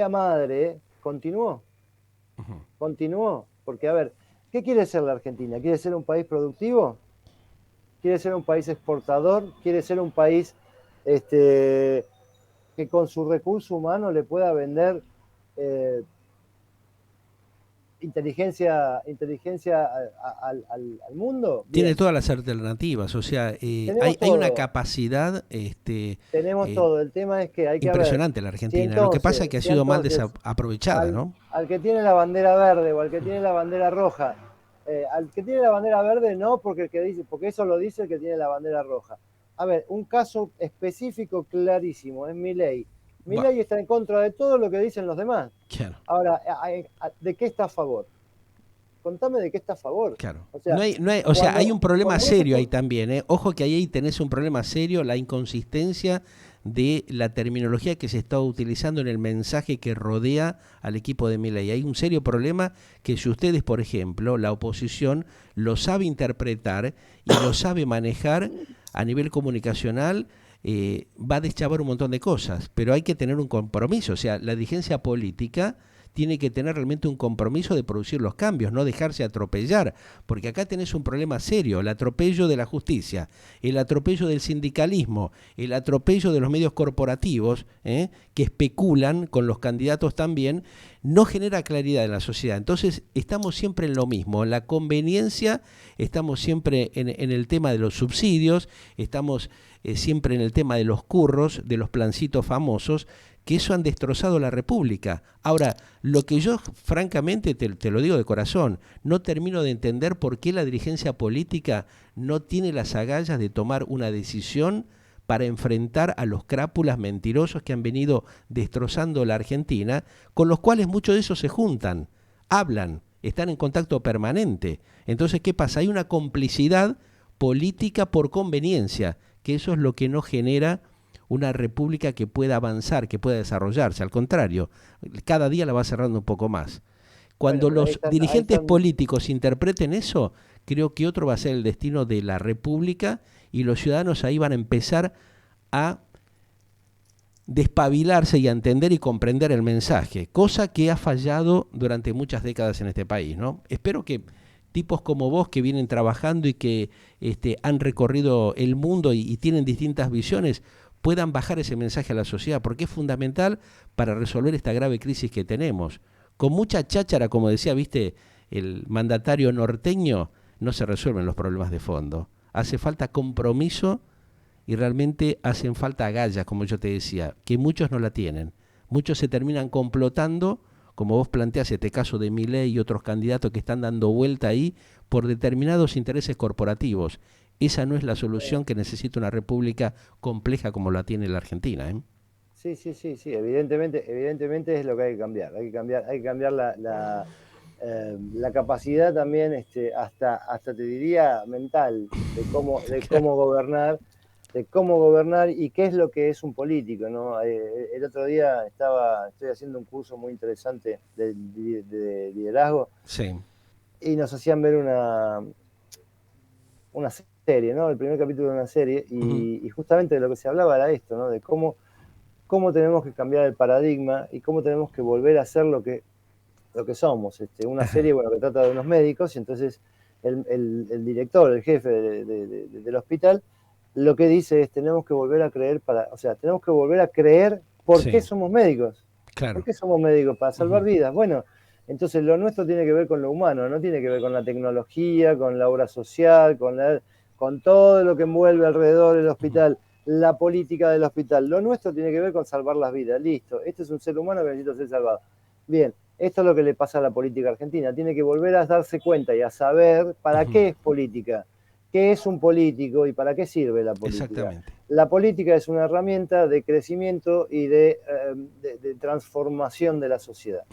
madre continuó, porque a ver, ¿qué quiere ser la Argentina? ¿Quiere ser un país productivo? ¿Quiere ser un país exportador? ¿Quiere ser un país que con su recurso humano le pueda vender inteligencia al mundo? Tiene Bien, todas las alternativas, o sea, tenemos hay una todo, capacidad tenemos eh, todo. El tema es que hay que ver impresionante la si Argentina. Lo que pasa es entonces, que ha si sido mal entonces aprovechada, ¿no? al que tiene la bandera verde o al que tiene la bandera roja, al que tiene la bandera verde no, porque eso lo dice el que tiene la bandera roja. A ver, un caso específico clarísimo es Milei. Bah, Milei está en contra de todo lo que dicen los demás. claro. Ahora, ¿de qué está a favor? Contame de qué está a favor. Claro. O sea, O sea, hay un problema cuando vos serio ahí también, ¿eh? Ojo que ahí tenés un problema serio, la inconsistencia de la terminología que se está utilizando en el mensaje que rodea al equipo de Milei. Hay un serio problema que si ustedes, por ejemplo, la oposición lo sabe interpretar y lo sabe manejar a nivel comunicacional, va a deschavar un montón de cosas, pero hay que tener un compromiso, o sea, la dirigencia política tiene que tener realmente un compromiso de producir los cambios, no dejarse atropellar, porque acá tenés un problema serio, el atropello de la justicia, el atropello del sindicalismo, el atropello de los medios corporativos, que especulan con los candidatos también, no genera claridad en la sociedad. Entonces estamos siempre en lo mismo, en la conveniencia, estamos siempre en el tema de los subsidios, estamos siempre en el tema de los curros, de los plancitos famosos, que eso han destrozado la República. Ahora, lo que yo francamente, te lo digo de corazón, no termino de entender por qué la dirigencia política no tiene las agallas de tomar una decisión para enfrentar a los crápulas mentirosos que han venido destrozando la Argentina, con los cuales muchos de esos se juntan, hablan, están en contacto permanente. Entonces, ¿qué pasa? Hay una complicidad política por conveniencia, que eso es lo que no genera una república que pueda avanzar, que pueda desarrollarse. Al contrario, cada día la va cerrando un poco más. bueno, Cuando pero los dirigentes políticos interpreten eso, creo que otro va a ser el destino de la república y los ciudadanos ahí van a empezar a despabilarse y a entender y comprender el mensaje, cosa que ha fallado durante muchas décadas en este país, ¿no? Espero que tipos como vos que vienen trabajando y que han recorrido el mundo y tienen distintas visiones, puedan bajar ese mensaje a la sociedad, porque es fundamental para resolver esta grave crisis que tenemos. Con mucha cháchara, como decía, viste, el mandatario norteño, no se resuelven los problemas de fondo. Hace falta compromiso y realmente hacen falta agallas, como yo te decía, que muchos no la tienen. Muchos se terminan complotando, como vos planteás este caso de Milei y otros candidatos que están dando vuelta ahí por determinados intereses corporativos. Esa no es la solución que necesita una república compleja como la tiene la Argentina, ¿eh? Sí, evidentemente es lo que hay que cambiar. Hay que cambiar la capacidad también, hasta te diría mental, de cómo gobernar y qué es lo que es un político, ¿no? El otro día estoy haciendo un curso muy interesante de liderazgo. Sí. Y nos hacían ver una serie, ¿no? El primer capítulo de una serie, y justamente de lo que se hablaba era esto, ¿no? De cómo tenemos que cambiar el paradigma y cómo tenemos que volver a ser lo que somos. Una serie, bueno, que trata de unos médicos, y entonces el director, el jefe del hospital, lo que dice es, tenemos que volver a creer tenemos que volver a creer por qué somos médicos. Claro. ¿Por qué somos médicos? Para salvar vidas. Bueno, Entonces lo nuestro tiene que ver con lo humano, no tiene que ver con la tecnología, con la obra social, con todo lo que envuelve alrededor del hospital, la política del hospital. Lo nuestro tiene que ver con salvar las vidas. Listo, este es un ser humano que necesita ser salvado. Bien, esto es lo que le pasa a la política argentina. Tiene que volver a darse cuenta y a saber para qué es política, qué es un político y para qué sirve la política. Exactamente. La política es una herramienta de crecimiento y de transformación de la sociedad.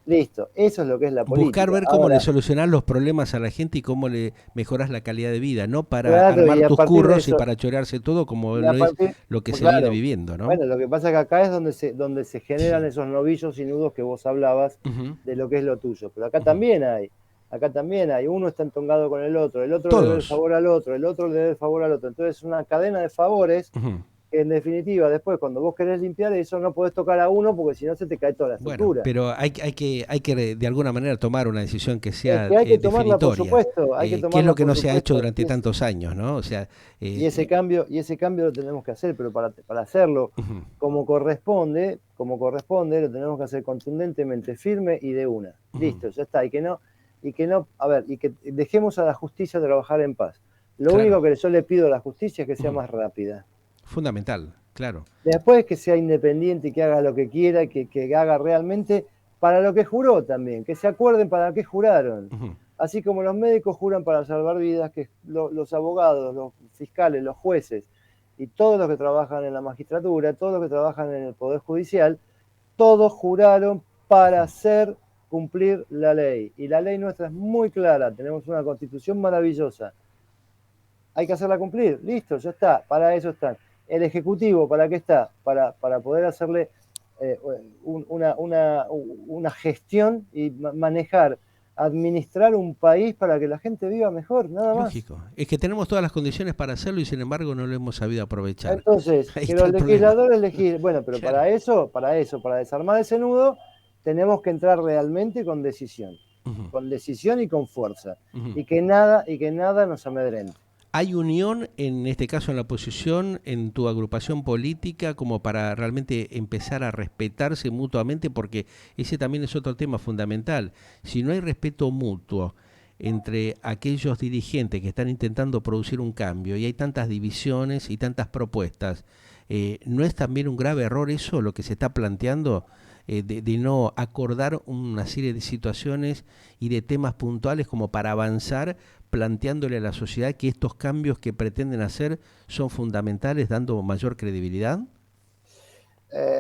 Listo, eso es lo que es la política. Buscar ver cómo le solucionar los problemas a la gente y cómo le mejoras la calidad de vida, no para armar tus curros y para chorearse todo como lo es lo que se viene viviendo, ¿no? Bueno, lo que pasa es que acá es donde se generan esos novillos y nudos que vos hablabas de lo que es lo tuyo. Pero acá también hay. Acá también hay. Uno está entongado con el otro le debe el favor al otro, el otro le debe el favor al otro. Entonces es una cadena de favores. En definitiva, después, cuando vos querés limpiar eso, no podés tocar a uno porque si no se te cae toda la estructura. Bueno, pero hay que de alguna manera tomar una decisión que sea hay que tomarla, definitoria. por supuesto, hay que tomarla, que es lo que no se ha hecho durante tantos años, ¿no? O sea, y ese cambio lo tenemos que hacer, pero para hacerlo como corresponde, lo tenemos que hacer contundentemente, firme y de una. Listo, ya está. Y que dejemos a la justicia trabajar en paz. Lo único que yo le pido a la justicia es que sea más rápida. Fundamental, claro. Después que sea independiente y que haga lo que quiera, que haga realmente para lo que juró también, que se acuerden para qué juraron. Así como los médicos juran para salvar vidas, que los abogados, los fiscales, los jueces y todos los que trabajan en la magistratura, todos los que trabajan en el Poder Judicial, todos juraron para hacer cumplir la ley. Y la ley nuestra es muy clara, tenemos una constitución maravillosa. Hay que hacerla cumplir, listo, ya está, para eso están. El Ejecutivo, ¿para qué está? Para poder hacerle una gestión y manejar, administrar un país para que la gente viva mejor, nada más. Lógico. Es que tenemos todas las condiciones para hacerlo y sin embargo no lo hemos sabido aprovechar. Entonces, que los legisladores bueno, pero claro. para desarmar ese nudo, tenemos que entrar realmente con decisión. Con decisión y con fuerza. Y que nada nos amedrente. ¿Hay unión, en este caso en la oposición, en tu agrupación política, como para realmente empezar a respetarse mutuamente? Porque ese también es otro tema fundamental. Si no hay respeto mutuo entre aquellos dirigentes que están intentando producir un cambio y hay tantas divisiones y tantas propuestas, ¿no es también un grave error eso, lo que se está planteando? De no acordar una serie de situaciones y de temas puntuales como para avanzar, planteándole a la sociedad que estos cambios que pretenden hacer son fundamentales, dando mayor credibilidad?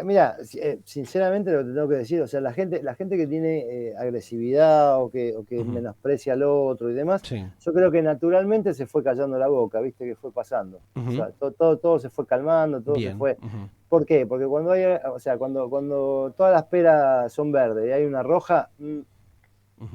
Mira, sinceramente lo que te tengo que decir, o sea, la gente que tiene agresividad o que menosprecia al otro y demás, yo creo que naturalmente se fue callando la boca, viste que fue pasando. O sea, todo se fue calmando, todo se fue. ¿Por qué? Porque cuando todas las peras son verdes y hay una roja,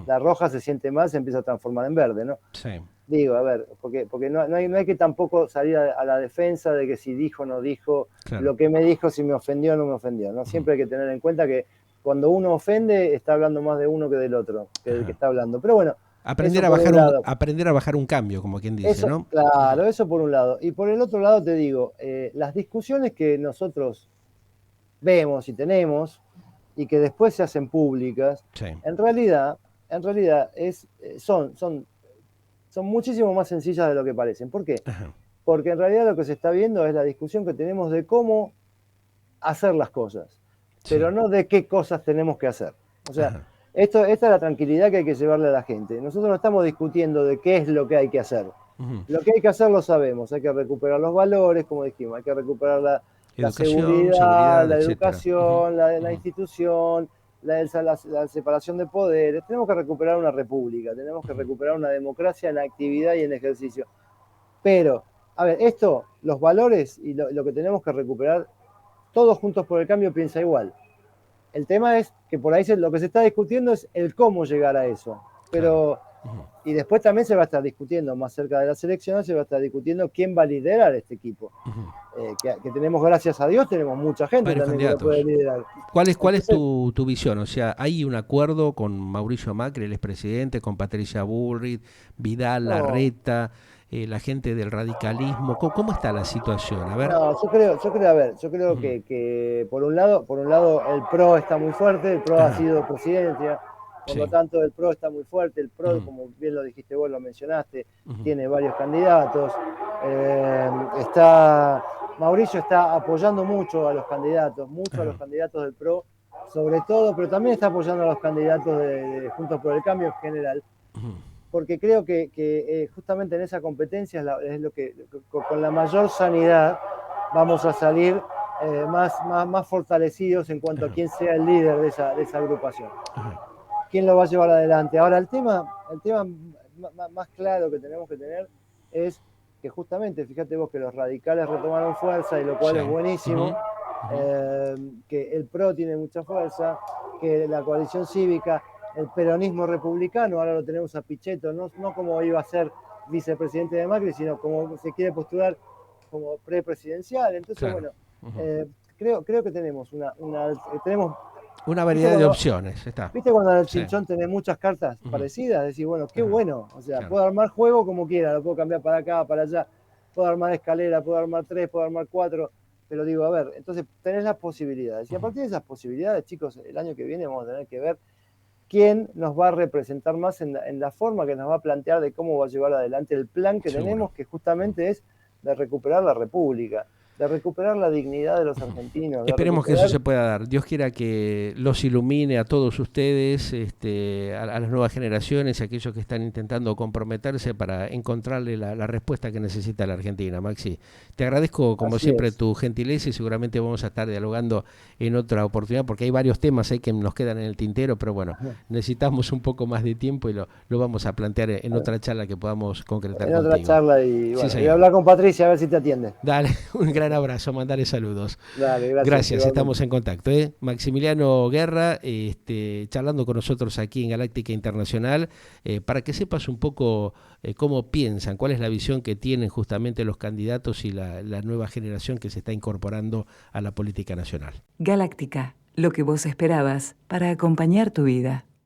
la roja se siente mal, se empieza a transformar en verde, ¿no? Sí. Digo, a ver, porque no hay que tampoco salir a la defensa de que si dijo o no dijo, lo que me dijo, si me ofendió o no me ofendió, ¿no? Siempre hay que tener en cuenta que cuando uno ofende, está hablando más de uno que del otro, que del que está hablando. Pero bueno, aprender a bajar un cambio, como quien dice, eso, ¿no? Claro, eso por un lado. Y por el otro lado te digo, las discusiones que nosotros vemos y tenemos y que después se hacen públicas, en realidad son muchísimo más sencillas de lo que parecen. ¿Por qué? Porque en realidad lo que se está viendo es la discusión que tenemos de cómo hacer las cosas, pero no de qué cosas tenemos que hacer. O sea, esta es la tranquilidad que hay que llevarle a la gente. Nosotros no estamos discutiendo de qué es lo que hay que hacer. Lo que hay que hacer lo sabemos. Hay que recuperar los valores, como dijimos, hay que recuperar la seguridad, la educación, la institución, la separación de poderes. Tenemos que recuperar una república, tenemos que recuperar una democracia en actividad y en ejercicio. Pero, a ver, los valores y lo que tenemos que recuperar, todos juntos por el cambio piensa igual. El tema es que por ahí lo que se está discutiendo es el cómo llegar a eso. Pero, y después también se va a estar discutiendo, más cerca de las elecciones, se va a estar discutiendo quién va a liderar este equipo. Que tenemos, gracias a Dios, tenemos mucha gente también que lo puede liderar. ¿Cuál es tu visión? O sea, ¿hay un acuerdo con Mauricio Macri, el expresidente, con Patricia Bullrich, Vidal, Larreta, la gente del radicalismo? ¿Cómo está la situación? A ver. No, yo creo que por un lado el PRO está muy fuerte, el PRO ha sido presidencia, Por lo tanto, el PRO está muy fuerte, el PRO, como bien lo dijiste vos, lo mencionaste, tiene varios candidatos. Mauricio está apoyando mucho a los candidatos, a los candidatos del PRO, sobre todo, pero también está apoyando a los candidatos de Juntos por el Cambio en general, porque creo que justamente en esa competencia es lo que con la mayor sanidad vamos a salir más fortalecidos en cuanto a quién sea el líder de esa agrupación. ¿Quién lo va a llevar adelante? Ahora, el tema más claro que tenemos que tener es que justamente, fíjate vos que los radicales retomaron fuerza, y lo cual es buenísimo, que el PRO tiene mucha fuerza, que la coalición cívica, el peronismo republicano, ahora lo tenemos a Pichetto, no como iba a ser vicepresidente de Macri, sino como se quiere postular como prepresidencial. Entonces, bueno, creo que tenemos una variedad de opciones. ¿Viste cuando en el chinchón tenés muchas cartas parecidas? Decís, bueno, qué bueno. O sea, puedo armar juego como quiera, lo puedo cambiar para acá, para allá, puedo armar escalera, puedo armar 3, puedo armar 4, pero digo, a ver, entonces tenés las posibilidades. Y a partir de esas posibilidades, chicos, el año que viene vamos a tener que ver quién nos va a representar más en la forma que nos va a plantear de cómo va a llevar adelante el plan que tenemos, que justamente es de recuperar la República, de recuperar la dignidad de los argentinos. Esperemos que eso se pueda dar. Dios quiera que los ilumine a todos ustedes, a las nuevas generaciones, a aquellos que están intentando comprometerse para encontrarle la respuesta que necesita la Argentina. Maxi, te agradezco como siempre tu gentileza, y seguramente vamos a estar dialogando en otra oportunidad, porque hay varios temas ahí que nos quedan en el tintero, pero bueno, necesitamos un poco más de tiempo y lo vamos a plantear en otra charla que podamos concretar contigo. En otra charla, y bueno, voy a hablar con Patricia a ver si te atiende. Dale, un gran abrazo, mandale saludos. Dale, gracias, estamos en contacto. Maximiliano Guerra, charlando con nosotros aquí en Galáctica Internacional, para que sepas un poco cómo piensan, cuál es la visión que tienen justamente los candidatos y la nueva generación que se está incorporando a la política nacional. Galáctica, lo que vos esperabas para acompañar tu vida.